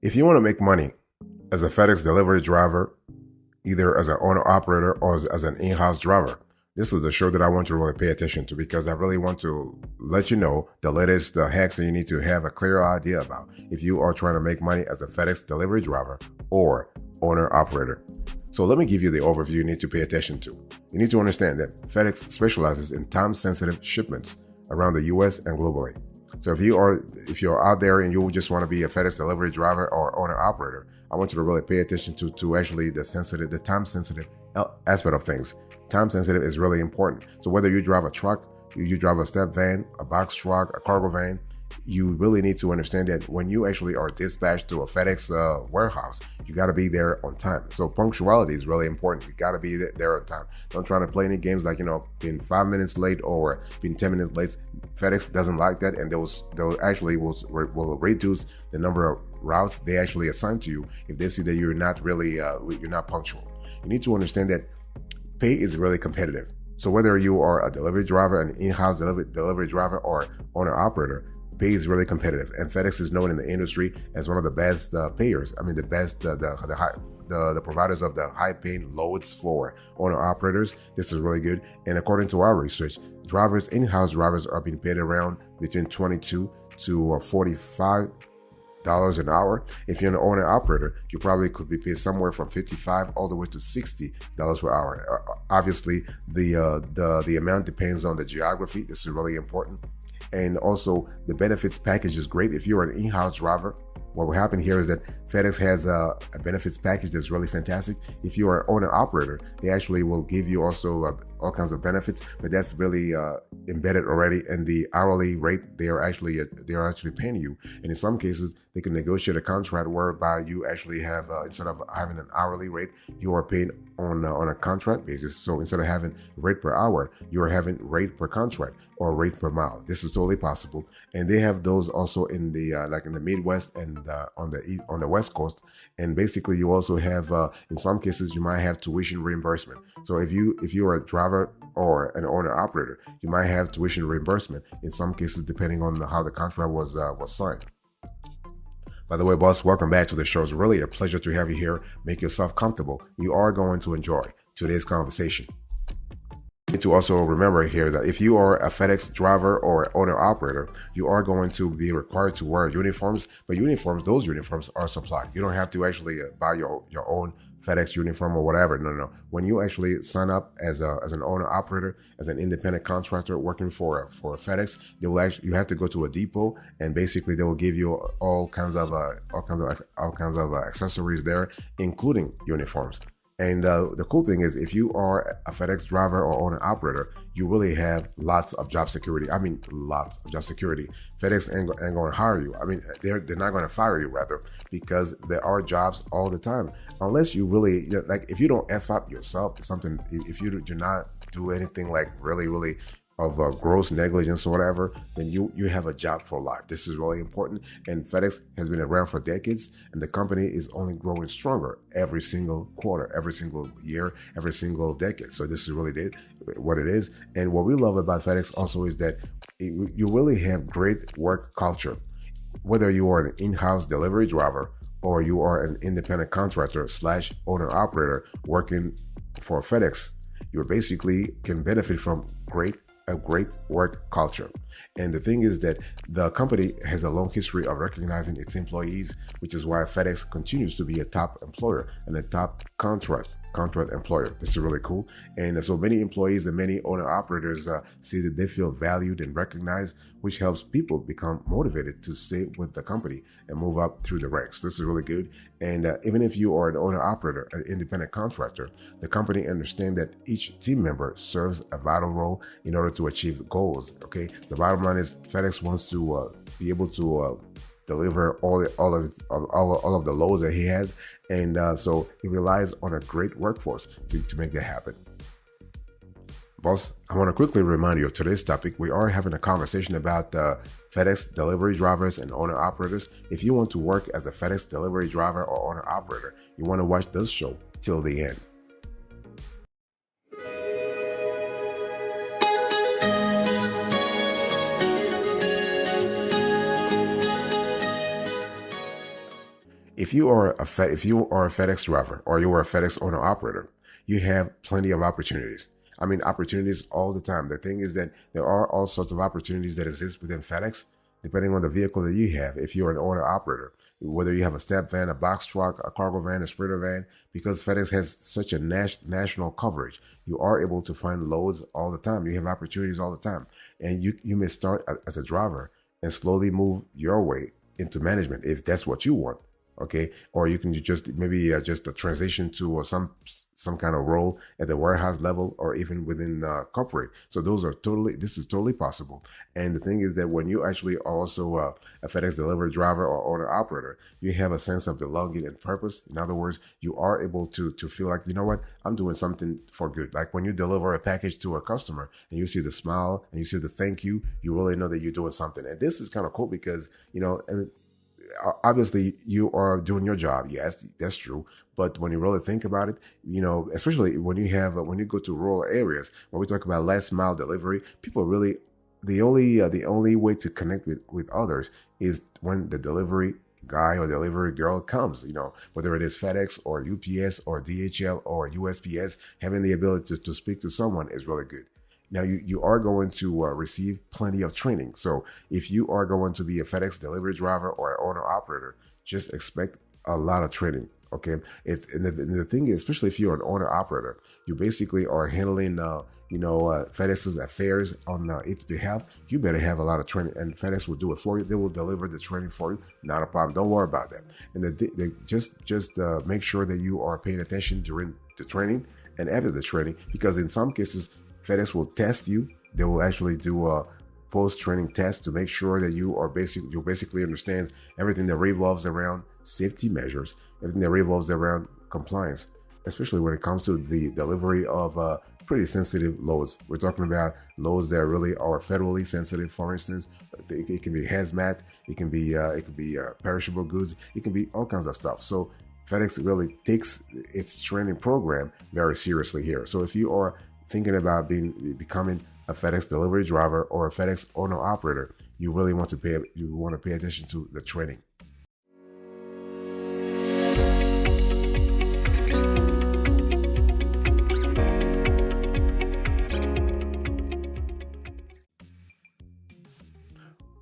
If you want to make money as a FedEx delivery driver, either as an owner operator or as an in-house driver, this is the show that I want you to really pay attention to, because I really want to let you know the latest hacks that you need to have a clear idea about if you are trying to make money as a FedEx delivery driver or owner operator. So let me give you the overview you need to pay attention to. You need to understand that FedEx specializes in time-sensitive shipments around the US and globally. So if you're out there and you just want to be a FedEx delivery driver or owner operator, I want you to really pay attention to actually the time-sensitive aspect of things. Time-sensitive is really important. So whether you drive a truck, you drive a step van, a box truck, a cargo van, you really need to understand that when you actually are dispatched to a FedEx warehouse, you got to be there on time. So punctuality is really important. You got to be there on time. Don't try to play any games like, being 5 minutes late or being 10 minutes late. FedEx doesn't like that, and they'll actually will reduce the number of routes they actually assign to you if they see that you're not punctual. You need to understand that pay is really competitive. So whether you are a delivery driver, an in-house delivery driver, or owner operator, pay is really competitive, and FedEx is known in the industry as one of the best payers. I mean, the best, the providers of the high-paying loads for owner operators. This is really good, and according to our research, in-house drivers are being paid around between $22 to $45 an hour. If you're an owner operator, you probably could be paid somewhere from $55 all the way to $60 per hour. Obviously, the amount depends on the geography. This is really important. And also, the benefits package is great. If you're an in-house driver, what will happen here is that FedEx has a benefits package that's really fantastic. If you are an owner operator, they actually will give you also all kinds of benefits, but that's really embedded already in the hourly rate they are actually paying you. And in some cases, they can negotiate a contract whereby you actually have instead of having an hourly rate, you are paid on a contract basis. So instead of having rate per hour, you are having rate per contract or rate per mile. This is totally possible, and they have those also in the like in the Midwest and on the West Coast. And basically, you also have in some cases you might have tuition reimbursement. So if you are a driver or an owner operator, you might have tuition reimbursement in some cases depending on how the contract was signed. By the way, boss, welcome back to the show. It's really a pleasure to have you here. Make yourself comfortable. You are going to enjoy today's conversation. You need to also remember here that if you are a FedEx driver or owner operator, you are going to be required to wear uniforms. But those uniforms are supplied. You don't have to actually buy your own FedEx uniform or whatever. No. When you actually sign up as an owner operator, as an independent contractor working for FedEx, you have to go to a depot, and basically they will give you all kinds of accessories there, including uniforms. And the cool thing is, if you are a FedEx driver or owner operator, you really have lots of job security. I mean, lots of job security. FedEx ain't going to hire you. I mean, they're not going to fire you, rather, because there are jobs all the time. Unless you really, like, if you don't F up yourself, something, if you do not do anything like really of gross negligence or whatever, then you have a job for life. This is really important. And FedEx has been around for decades, and the company is only growing stronger every single quarter, every single year, every single decade. So this is really what it is. And what we love about FedEx also is that you really have great work culture. Whether you are an in-house delivery driver or you are an independent contractor / owner operator working for FedEx, you basically can benefit from a great work culture. And the thing is that the company has a long history of recognizing its employees, which is why FedEx continues to be a top employer and a top contract employer. This is really cool. And so many employees and many owner operators see that they feel valued and recognized, which helps people become motivated to stay with the company and move up through the ranks. This is really good. And even if you are an owner operator, an independent contractor, the company understands that each team member serves a vital role in order to achieve goals. Okay, the bottom line is FedEx wants to be able to deliver all of the loads that he has, and so he relies on a great workforce to make that happen. Boss, I want to quickly remind you of today's topic. We are having a conversation about FedEx delivery drivers and owner operators. If you want to work as a FedEx delivery driver or owner operator, you want to watch this show till the end. If you are a FedEx driver or you are a FedEx owner operator, you have plenty of opportunities. I mean, opportunities all the time. The thing is that there are all sorts of opportunities that exist within FedEx, depending on the vehicle that you have. If you're an owner operator, whether you have a step van, a box truck, a cargo van, a sprinter van, because FedEx has such a national coverage, you are able to find loads all the time. You have opportunities all the time, and you may start as a driver and slowly move your way into management if that's what you want. Okay, or you can just maybe just a transition to some kind of role at the warehouse level or even within corporate. So this is totally possible. And the thing is that when you actually are also a FedEx delivery driver or owner operator, you have a sense of belonging and purpose. In other words, you are able to feel like, you know what, I'm doing something for good. Like when you deliver a package to a customer and you see the smile and you see the thank you, you really know that you're doing something. And this is kind of cool because, obviously you are doing your job. Yes, that's true. But when you really think about it, especially when you go to rural areas, when we talk about last mile delivery, people really, the only way to connect with others is when the delivery guy or delivery girl comes, whether it is FedEx or UPS or DHL or USPS, having the ability to speak to someone is really good. Now, you are going to receive plenty of training. So if you are going to be a FedEx delivery driver or an owner operator, just expect a lot of training. Okay. And the thing is, especially if you're an owner operator, you basically are handling, FedEx's affairs on its behalf. You better have a lot of training, and FedEx will do it for you. They will deliver the training for you. Not a problem. Don't worry about that. And just make sure that you are paying attention during the training and after the training, because in some cases, FedEx will test you. They will actually do a post-training test to make sure that you basically understand everything that revolves around safety measures, everything that revolves around compliance, especially when it comes to the delivery of pretty sensitive loads. We're talking about loads that really are federally sensitive. For instance, it can be hazmat, it can be perishable goods, it can be all kinds of stuff. So FedEx really takes its training program very seriously here. So if you are thinking about becoming a FedEx delivery driver or a FedEx owner operator, you really want to pay attention to the training.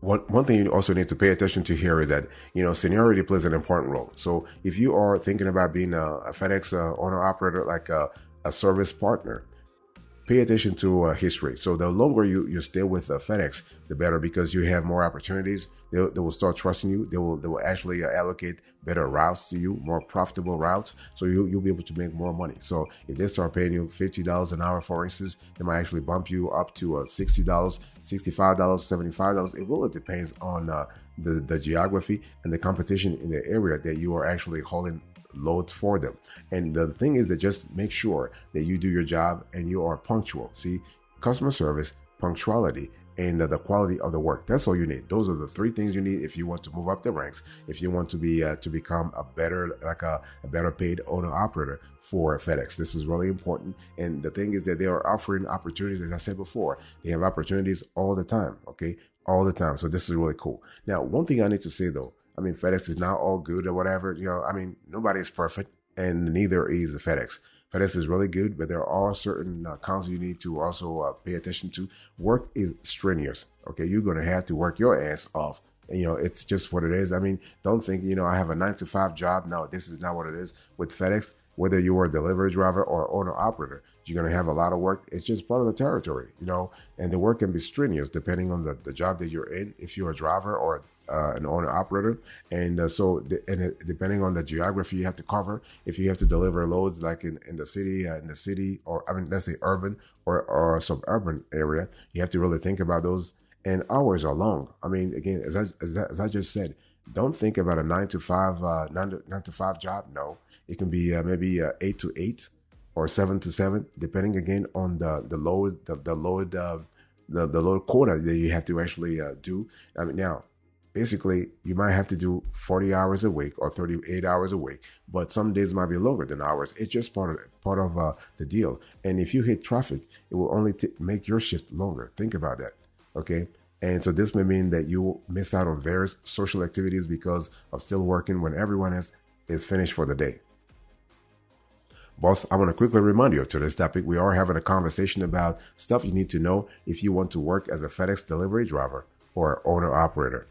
One thing you also need to pay attention to here is that, seniority plays an important role. So if you are thinking about being a FedEx owner operator, like a service partner, pay attention to history. So the longer you stay with FedEx, the better, because you have more opportunities. They will start trusting you. They will actually allocate better routes to you, more profitable routes. So you'll be able to make more money. So if they start paying you $50 an hour, for instance, they might actually bump you up to $60, $65, $75. It really depends on the geography and the competition in the area that you are actually hauling loads for them. And the thing is that just make sure that you do your job and you are punctual. See, customer service, punctuality, and the quality of the work. That's all you need. Those are the three things you need if you want to move up the ranks, if you want to be to become a better paid owner operator for FedEx. This is really important. And the thing is that they are offering opportunities, as I said before. They have opportunities all the time. Okay, all the time. So this is really cool. Now, one thing I need to say though, FedEx is not all good or whatever. Nobody is perfect, and neither is FedEx. FedEx is really good, but there are certain cons you need to also pay attention to. Work is strenuous. Okay, you're going to have to work your ass off. And, it's just what it is. Don't think, I have a 9-to-5 job. No, this is not what it is. With FedEx, whether you are a delivery driver or owner operator, you're going to have a lot of work. It's just part of the territory, and the work can be strenuous depending on the job that you're in. If you're a driver or an owner operator, and depending on the geography you have to cover, if you have to deliver loads like in the city, or let's say urban or suburban area, you have to really think about those. And hours are long. Again, as I just said, don't think about a 9-to-5 job. No, it can be maybe 8 to 8 or 7 to 7, depending again on the load, the load quota that you have to actually do. Now, basically, you might have to do 40 hours a week or 38 hours a week, but some days might be longer than hours. It's just part of the deal. And if you hit traffic, it will only make your shift longer. Think about that, okay? And so this may mean that you will miss out on various social activities because of still working when everyone else is finished for the day. Boss, I want to quickly remind you of today's topic. We are having a conversation about stuff you need to know if you want to work as a FedEx delivery driver or owner-operator.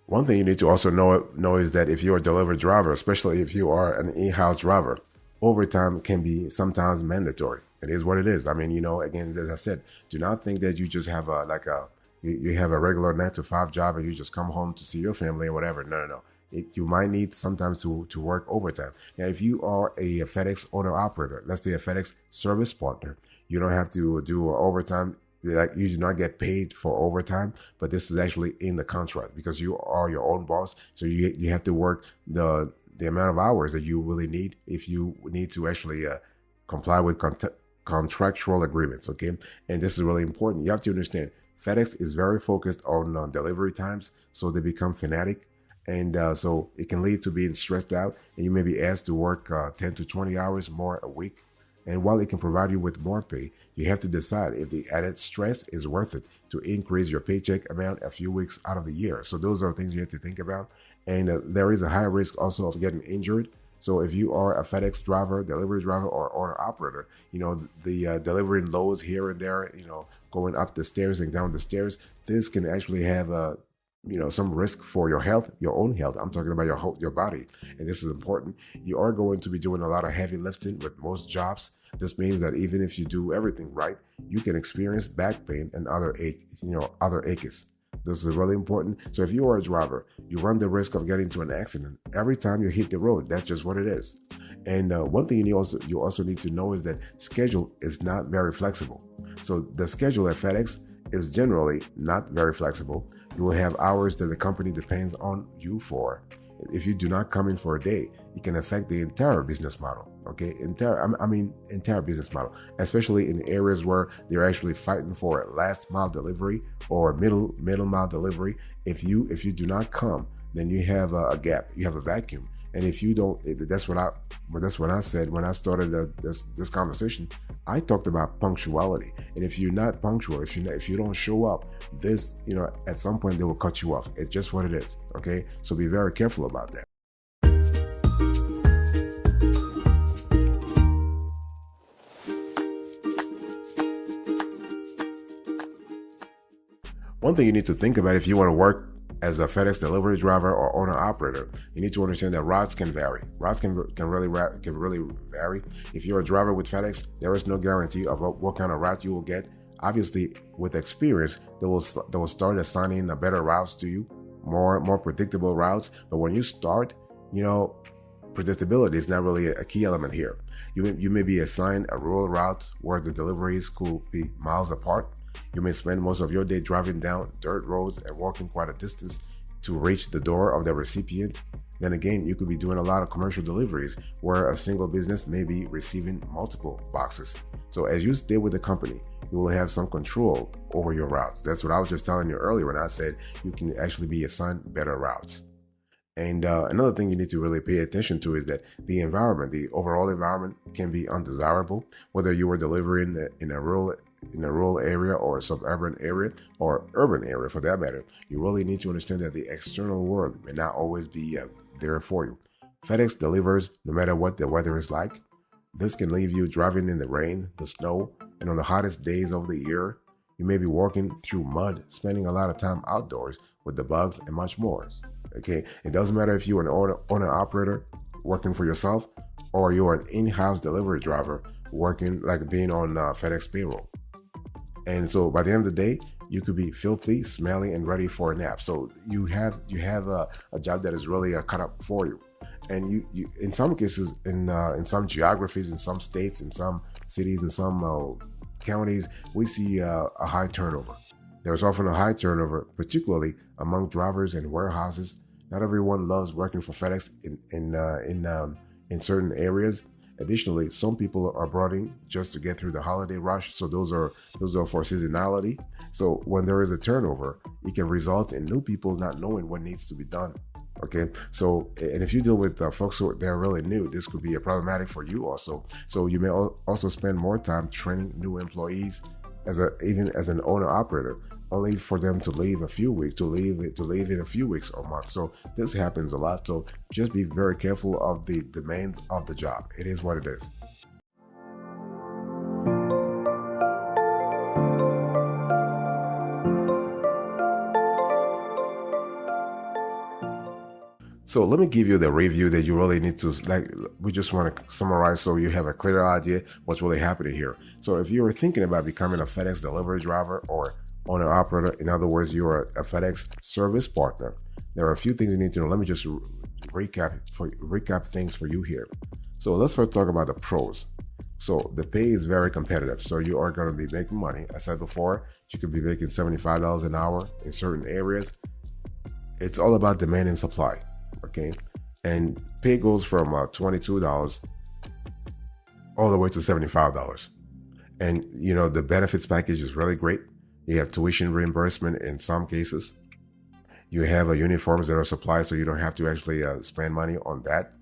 One thing you need to also know is that if you're a delivery driver, especially if you are an in-house driver, overtime can be sometimes mandatory. It is what it is. I mean, again, as I said, do not think that you just have you have a regular 9 to 5 job and you just come home to see your family or whatever. No. You might need sometimes to work overtime. Now, if you are a FedEx owner operator, let's say a FedEx service partner, you don't have to do overtime. Like, you do not get paid for overtime, but this is actually in the contract because you are your own boss. So you have to work the amount of hours that you really need if you need to actually comply with contractual agreements. Okay, and this is really important. You have to understand FedEx is very focused on delivery times, so they become fanatic, and so it can lead to being stressed out, and you may be asked to work 10 to 20 hours more a week. And while it can provide you with more pay, you have to decide if the added stress is worth it to increase your paycheck amount a few weeks out of the year. So those are things you have to think about. And there is a high risk also of getting injured. So if you are a FedEx driver, delivery driver, or owner operator, the delivering loads here and there, going up the stairs and down the stairs, this can actually have some risk for your health, your own health. I'm talking about your body. And this is important. You are going to be doing a lot of heavy lifting with most jobs. This means that even if you do everything right, you can experience back pain and other aches. This is really important. So if you are a driver, you run the risk of getting into an accident every time you hit the road. That's just what it is. And one thing you also need to know is that schedule is not very flexible. So the schedule at FedEx is generally not very flexible. You will have hours that the company depends on you for. If you do not come in for a day, it can affect the entire business model. Okay, entire business model, especially in areas where they're actually fighting for last mile delivery or middle mile delivery. If you do not come, then you have a gap. You have a vacuum. And if you don't, that's what I said when I started this conversation. I talked about punctuality, and if you're not punctual, if you don't show up, this at some point they will cut you off. It's just what it is. Okay, so be very careful about that. One thing you need to think about if you want to work as a FedEx delivery driver or owner operator, you need to understand that routes can vary. Routes can really vary. If you're a driver with FedEx, there is no guarantee of what kind of route you will get. Obviously, with experience, they will start assigning better routes to you, more predictable routes. But when you start, predictability is not really a key element here. You may be assigned a rural route where the deliveries could be miles apart. You may spend most of your day driving down dirt roads and walking quite a distance to reach the door of the recipient. Then again, you could be doing a lot of commercial deliveries where a single business may be receiving multiple boxes. So as you stay with the company, you will have some control over your routes. That's what I was just telling you earlier when I said you can actually be assigned better routes. And another thing you need to really pay attention to is that the overall environment can be undesirable, whether you were delivering in a rural area or a suburban area or urban area for that matter. You really need to understand that the external world may not always be there for you. FedEx delivers no matter what the weather is like. This can leave you driving in the rain, the snow, and on the hottest days of the year. You may be walking through mud, spending a lot of time outdoors with the bugs and much more. Okay, it doesn't matter if you're an owner operator working for yourself or you're an in-house delivery driver working being on FedEx payroll. And so by the end of the day, you could be filthy, smelly, and ready for a nap. So you have a job that is really cut up for you. And you in some cases, in some geographies, in some states, in some cities, in some counties, we see a high turnover. There's often a high turnover, particularly among drivers and warehouses. Not everyone loves working for FedEx in certain areas. Additionally, some people are brought in just to get through the holiday rush, so those are for seasonality. So when there is a turnover, it can result in new people not knowing what needs to be done. Okay, so and if you deal with folks who they're really new, this could be a problematic for you also. So you may also spend more time training new employees even as an owner operator, only for them to leave to leave in a few weeks or months. So this happens a lot. So just be very careful of the demands of the job. It is what it is. So let me give you the review that you really need to, like, we just want to summarize so you have a clear idea what's really happening here. So if you were thinking about becoming a FedEx delivery driver or owner operator, in other words, you're a FedEx service partner, there are a few things you need to know. Let me just recap things for you here. So let's first talk about the pros. So the pay is very competitive. So you are going to be making money. I said before, you could be making $75 an hour in certain areas. It's all about demand and supply. Okay, and pay goes from $22 all the way to $75, and you know the benefits package is really great. You have tuition reimbursement in some cases. You have uniforms that are supplied, so you don't have to actually spend money on that,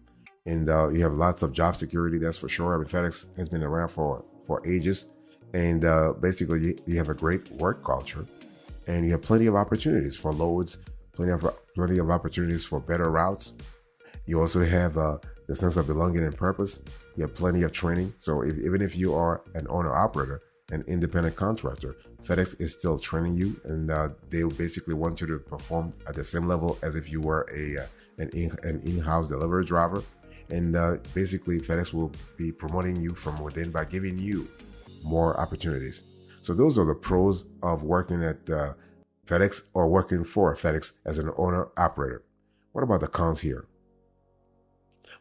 and you have lots of job security. That's for sure. I mean, FedEx has been around for ages, and basically you have a great work culture, and you have plenty of opportunities for loads. Plenty of opportunities for better routes. You also have the sense of belonging and purpose. You have plenty of training. So even if you are an owner operator, an independent contractor, FedEx is still training you, and they basically want you to perform at the same level as if you were an in-house delivery driver. And basically FedEx will be promoting you from within by giving you more opportunities. So those are the pros of working at FedEx or working for FedEx as an owner operator. What about the cons here?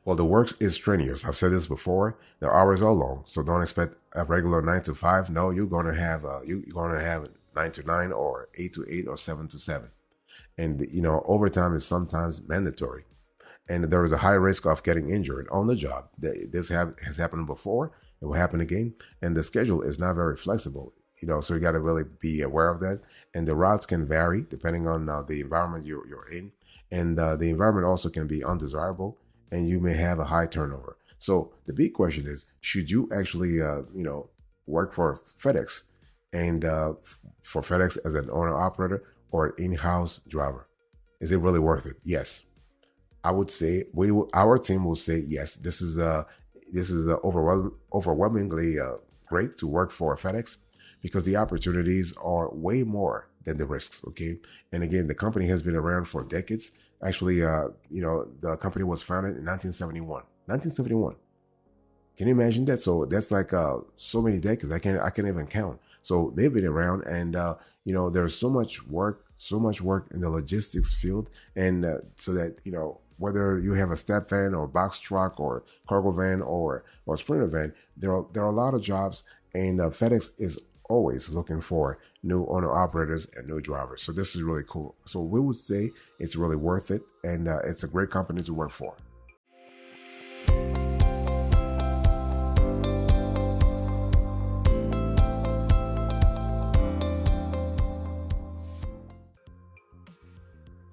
Well, the work is strenuous. I've said this before. The hours are long, so don't expect a regular 9 to 5. No, you're going to have 9 to 9 or 8 to 8 or 7 to 7. And you know, overtime is sometimes mandatory. And there is a high risk of getting injured on the job. This has happened before. It will happen again. And the schedule is not very flexible. You know, so you got to really be aware of that. And the routes can vary depending on the environment you're in. And the environment also can be undesirable, and you may have a high turnover. So the big question is, should you actually, work for FedEx and for FedEx as an owner operator or an in-house driver? Is it really worth it? Yes. I would say our team will say yes. This is overwhelmingly great to work for FedEx, because the opportunities are way more than the risks, okay? And again, the company has been around for decades. Actually, the company was founded in 1971. 1971. Can you imagine that? So that's like so many decades. I can't even count. So they've been around, and there's so much work in the logistics field, and so that whether you have a step van or box truck or cargo van or sprinter van, there are a lot of jobs, and FedEx is always looking for new owner operators and new drivers. So this is really cool. So we would say it's really worth it, and it's a great company to work for.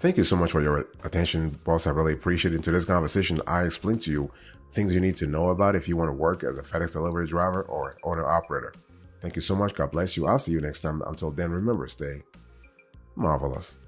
Thank you so much for your attention, boss. I really appreciate it. In today's conversation, I explained to you things you need to know about if you want to work as a FedEx delivery driver or owner operator. Thank you so much. God bless you. I'll see you next time. Until then, remember, stay marvelous.